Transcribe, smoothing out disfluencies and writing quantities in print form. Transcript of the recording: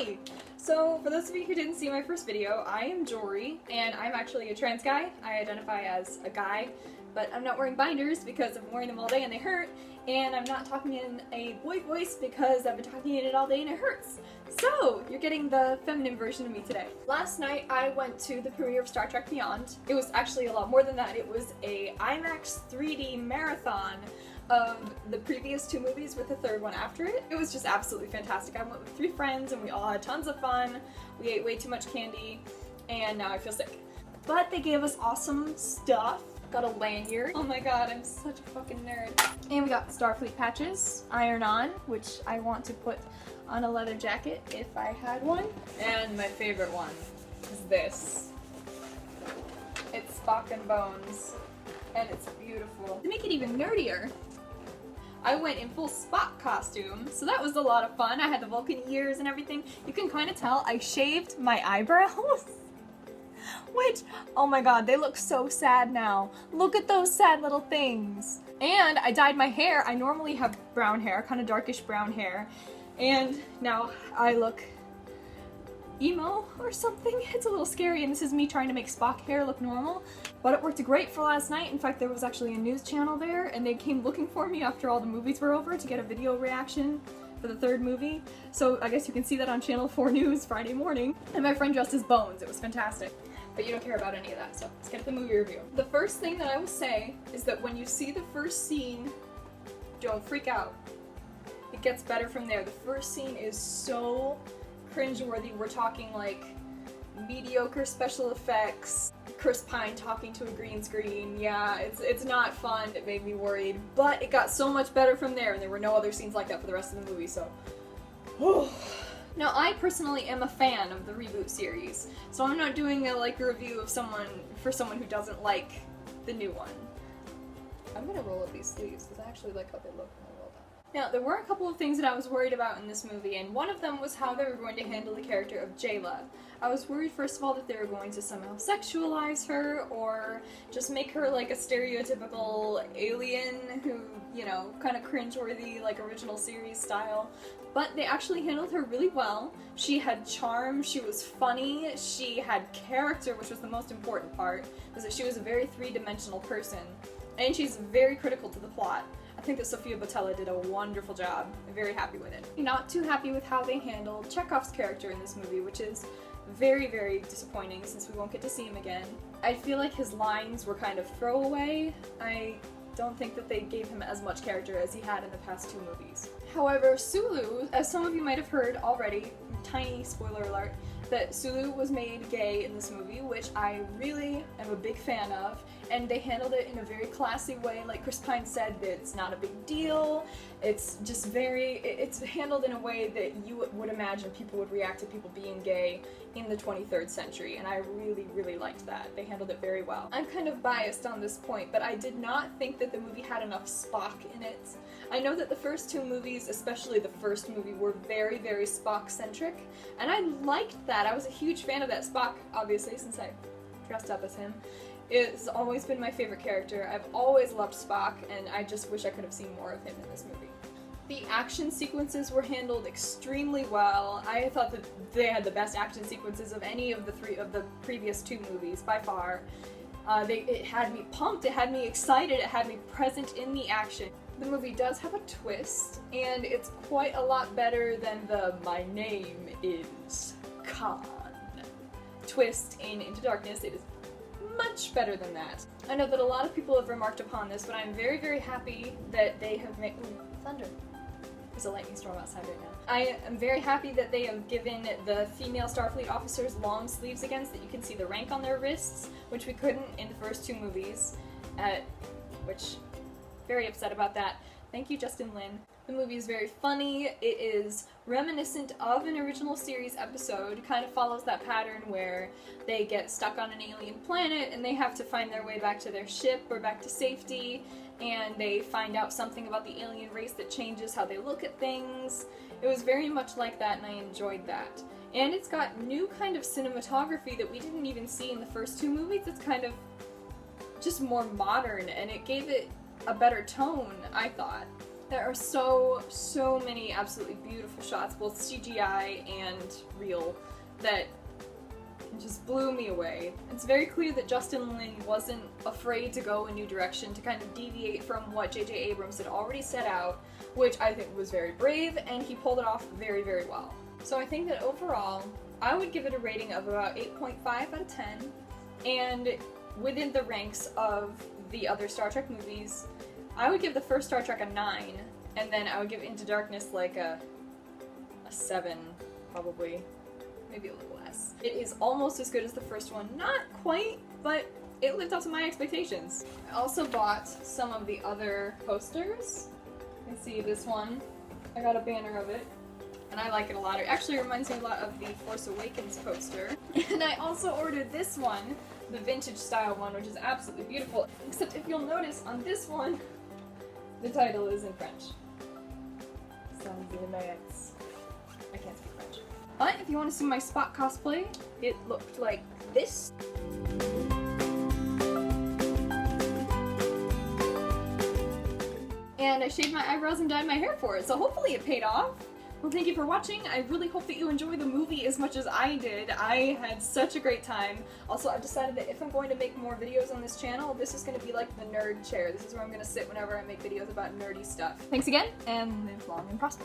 Hi! So, for those of you who didn't see my first video, I am Jory, and I'm actually a trans guy. I identify as a guy, but I'm not wearing binders because I'm wearing them all day and they hurt, and I'm not talking in a boy voice because I've been talking in it all day and it hurts. So, you're getting the feminine version of me today. Last night, I went to the premiere of Star Trek Beyond. It was actually a lot more than that. It was a IMAX 3D marathon of the previous two movies with the third one after it. It was just absolutely fantastic. I went with 3 friends and we all had tons of fun. We ate way too much candy and now I feel sick. But they gave us awesome stuff. Got a lanyard. Oh my god, I'm such a fucking nerd. And we got Starfleet patches, iron-on, which I want to put on a leather jacket if I had one. And my favorite one is this. It's Spock and Bones, and it's beautiful. To make it even nerdier, I went in full Spock costume, so that was a lot of fun. I had the Vulcan ears and everything. You can kind of tell I shaved my eyebrows. Which, oh my god, they look so sad now. Look at those sad little things. And I dyed my hair. I normally have brown hair, kind of darkish brown hair. And now I look emo or something. It's a little scary, and this is me trying to make Spock hair look normal. But it worked great for last night. In fact, there was actually a news channel there, and they came looking for me after all the movies were over to get a video reaction for the third movie. So I guess you can see that on Channel 4 News Friday morning. And my friend dressed as Bones. It was fantastic. But you don't care about any of that, so let's get to the movie review. The first thing that I will say is that when you see the first scene, don't freak out. It gets better from there. The first scene is so cringeworthy. We're talking like mediocre special effects, Chris Pine talking to a green screen. Yeah, it's not fun. It made me worried, but it got so much better from there, and there were no other scenes like that for the rest of the movie, so. Now, I personally am a fan of the reboot series, so I'm not doing a review of someone who doesn't like the new one. I'm gonna roll up these sleeves because I actually like how they look when I roll them. Now, there were a couple of things that I was worried about in this movie, and one of them was how they were going to handle the character of Jayla. I was worried, first of all, that they were going to somehow sexualize her, or just make her like a stereotypical alien who, you know, kind of cringeworthy, like original series style. But they actually handled her really well. She had charm, she was funny, she had character, which was the most important part, was that she was a very three-dimensional person, and she's very critical to the plot. I think that Sofia Boutella did a wonderful job. I'm very happy with it. Not too happy with how they handled Chekhov's character in this movie, which is very, very disappointing since we won't get to see him again. I feel like his lines were kind of throwaway. I don't think that they gave him as much character as he had in the past 2 movies. However, Sulu, as some of you might have heard already, tiny spoiler alert, that Sulu was made gay in this movie, which I really am a big fan of, and they handled it in a very classy way. Like Chris Pine said, that it's not a big deal, it's just it's handled in a way that you would imagine people would react to people being gay in the 23rd century, and I really, really liked that. They handled it very well. I'm kind of biased on this point, but I did not think that the movie had enough Spock in it. I know that the first 2 movies, especially the first movie, were very, very Spock-centric, and I liked that. I was a huge fan of that Spock, obviously, since I dressed up as him. It's always been my favorite character. I've always loved Spock, and I just wish I could have seen more of him in this movie. The action sequences were handled extremely well. I thought that they had the best action sequences of any of the previous 2 movies, by far. It had me pumped, it had me excited, it had me present in the action. The movie does have a twist, and it's quite a lot better than the "my name is Khan" twist in Into Darkness. It is much better than that. I know that a lot of people have remarked upon this, but I'm very, very happy that they have made— ooh, thunder. There's a lightning storm outside right now. I am very happy that they have given the female Starfleet officers long sleeves again so that you can see the rank on their wrists, which we couldn't in the first 2 movies, which, very upset about that. Thank you, Justin Lin. The movie is very funny. It is reminiscent of an original series episode. Kind of follows that pattern where they get stuck on an alien planet and they have to find their way back to their ship or back to safety, and they find out something about the alien race that changes how they look at things. It was very much like that, and I enjoyed that. And it's got new kind of cinematography that we didn't even see in the first 2 movies. It's kind of just more modern, and it gave it a better tone, I thought. There are so many absolutely beautiful shots, both CGI and real, that just blew me away. It's very clear that Justin Lin wasn't afraid to go a new direction, to kind of deviate from what J.J. Abrams had already set out, which I think was very brave, and he pulled it off very, very well. So I think that overall, I would give it a rating of about 8.5 out of 10, and within the ranks of the other Star Trek movies, I would give the first Star Trek a 9, and then I would give Into Darkness like a 7, probably. Maybe a little less. It is almost as good as the first one. Not quite, but it lived up to my expectations. I also bought some of the other posters. You can see this one. I got a banner of it, and I like it a lot. It actually reminds me a lot of the Force Awakens poster. And I also ordered this one, the vintage style one, which is absolutely beautiful. Except if you'll notice, on this one, the title is in French. I can't speak French. But if you want to see my Spock cosplay, it looked like this. And I shaved my eyebrows and dyed my hair for it, so hopefully it paid off. Well, thank you for watching. I really hope that you enjoy the movie as much as I did. I had such a great time. Also, I've decided that if I'm going to make more videos on this channel, this is going to be like the nerd chair. This is where I'm going to sit whenever I make videos about nerdy stuff. Thanks again, and live long and prosper.